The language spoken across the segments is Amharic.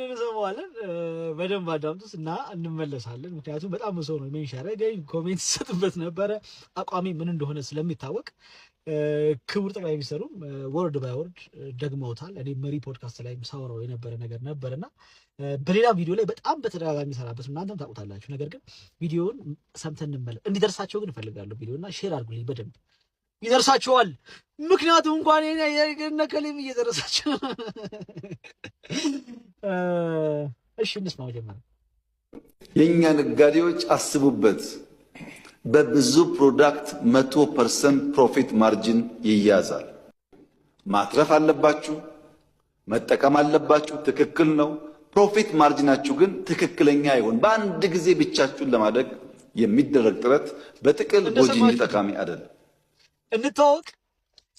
ይሄንን እንሰማዋለን። በደንብ አዳምጡት እና እንመለሳለን። ምክንያቱም በጣም ሰው ነው ሜንሽን ያደረገኝ ኮሜንት ሲሰጥበት ነበረ አቋሚ ምን እንደሆነ ስለሚታወቅ ክቡር ጠቅላይ ሚኒስትሩም ወርድ ባይ ወርድ ደግመውታል። እኔ መሪ ፖድካስት ላይ ሳወራው የነበረ ነገር ነበርና በሌላ ቪዲዮ ላይ በጣም በተደጋጋሚ ሰራበት እናንተም ታውቁታላችሁ። ነገር ግን ቪዲዮውን ሰምተን እንመለስ። እንዲደርሳቸው ግን እፈልጋለሁ ቪዲዮና ሼር አድርጉልኝ በደንብ ይደርሳቸዋል። ምክንያቱም እንኳን የነከሌም እየደረሳቸው እሺ እንስማ። መጀመሪያ የኛ ነጋዴዎች አስቡበት። በብዙ ፕሮዳክት 100% ፕሮፊት ማርጂን ይያዛል። ማትረፍ አለባችሁ፣ መጠቀም አለባችሁ። ትክክል ነው። ፕሮፊት ማርጂናችሁ ግን ትክክለኛ ይሁን። በአንድ ጊዜ ብቻችሁን ለማደግ የሚደረግ ጥረት በጥቅል ጎጂ እንጂ ጠቃሚ አይደለም። እንታወቅ፣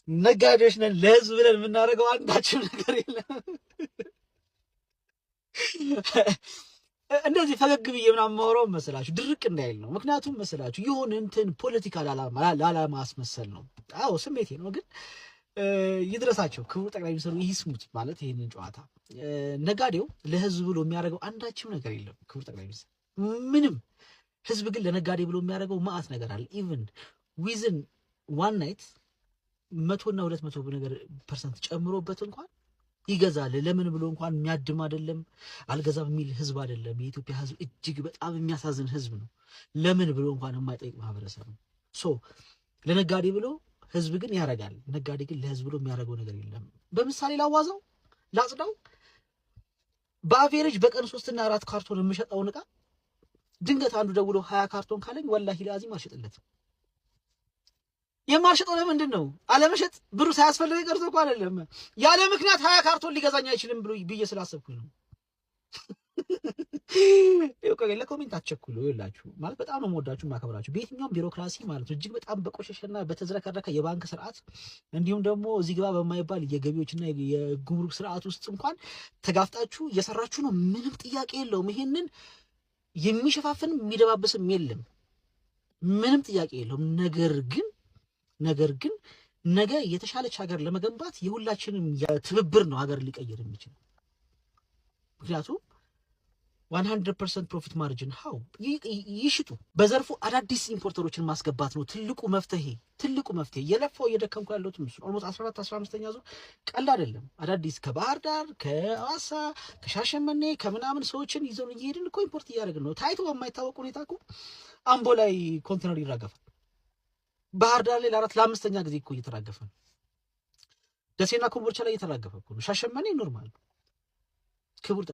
ነጋዴዎች ነን። ለህዝብ ብለን የምናደርገው አንዳችም ነገር የለም። እንደዚህ ፈገግ ብዬ ምናምን ማወራው መስላችሁ ድርቅ እንዳይል ነው። ምክንያቱም መስላችሁ የሆነ እንትን ፖለቲካ ላላማስመሰል ነው። አዎ ስሜቴ ነው። ግን ይድረሳቸው ክቡር ጠቅላይ ሚኒስትሩ ይስሙት። ማለት ይሄንን ጨዋታ ነጋዴው ለህዝብ ብሎ የሚያደርገው አንዳችም ነገር የለም። ክቡር ጠቅላይ ሚኒስትር ምንም። ህዝብ ግን ለነጋዴ ብሎ የሚያደርገው ማአት ነገር አለ። ኢቭን ዊዝን ዋን ናይት 100 እና 200% ጨምሮበት እንኳን ይገዛል። ለምን ብሎ እንኳን የሚያድም አይደለም። አልገዛም የሚል ህዝብ አይደለም። የኢትዮጵያ ህዝብ እጅግ በጣም የሚያሳዝን ህዝብ ነው። ለምን ብሎ እንኳን የማይጠይቅ ማህበረሰብ ነው። ሶ ለነጋዴ ብሎ ህዝብ ግን ያረጋል። ነጋዴ ግን ለህዝብ ብሎ የሚያደርገው ነገር የለም። በምሳሌ ላዋዛው ላጽዳው። በአቬሬጅ በቀን 3 እና 4 ካርቶን የምሸጠውን ዕቃ ድንገት አንዱ ደውሎ 20 ካርቶን ካለኝ ወላሂ ለአዚም አልሸጥለትም። የማልሸጠው ለምንድን ነው? አለመሸጥ ብሩ ሳያስፈልገኝ ቀርቶ እኮ አይደለም። ያለ ምክንያት 20 ካርቶን ሊገዛኝ አይችልም ብዬ ስላሰብኩኝ ነው። ለኮሜንት አትቸኩሉ። ይላችሁ ማለት በጣም ነው የምወዳችሁ የማከብራችሁ። በየትኛውም ቢሮክራሲ ማለት ነው እጅግ በጣም በቆሸሸና በተዝረከረከ የባንክ ስርዓት እንዲሁም ደግሞ እዚህ ግባ በማይባል የገቢዎችና የጉምሩክ ስርዓት ውስጥ እንኳን ተጋፍጣችሁ እየሰራችሁ ነው። ምንም ጥያቄ የለውም። ይሄንን የሚሸፋፍን የሚደባብስም የለም። ምንም ጥያቄ የለውም። ነገር ግን ነገ የተሻለች ሀገር ለመገንባት የሁላችንም ትብብር ነው ሀገር ሊቀይር የሚችል። ምክንያቱም 100% ፕሮፊት ማርጂን ሃው ይሽጡ። በዘርፉ አዳዲስ ኢምፖርተሮችን ማስገባት ነው ትልቁ መፍትሄ። የለፋው እየደከምኩ ያለሁት እሱ ኦልሞስት 14-15ኛ ዙር ቀልድ አይደለም። አዳዲስ ከባህር ዳር፣ ከሐዋሳ፣ ከሻሸመኔ ከምናምን ሰዎችን ይዘው እየሄድን እኮ ኢምፖርት እያደረግን ነው። ታይቶ በማይታወቅ ሁኔታ እኮ አምቦ ላይ ኮንቴነር ይራገፋል። ባህር ዳር ላይ ለ4-5ኛ ጊዜ እኮ እየተራገፈ ነው። ደሴና ኮምቦልቻ ላይ እየተራገፈ እኮ ነው። ሻሸመኔ ኖርማል ነው። ክቡር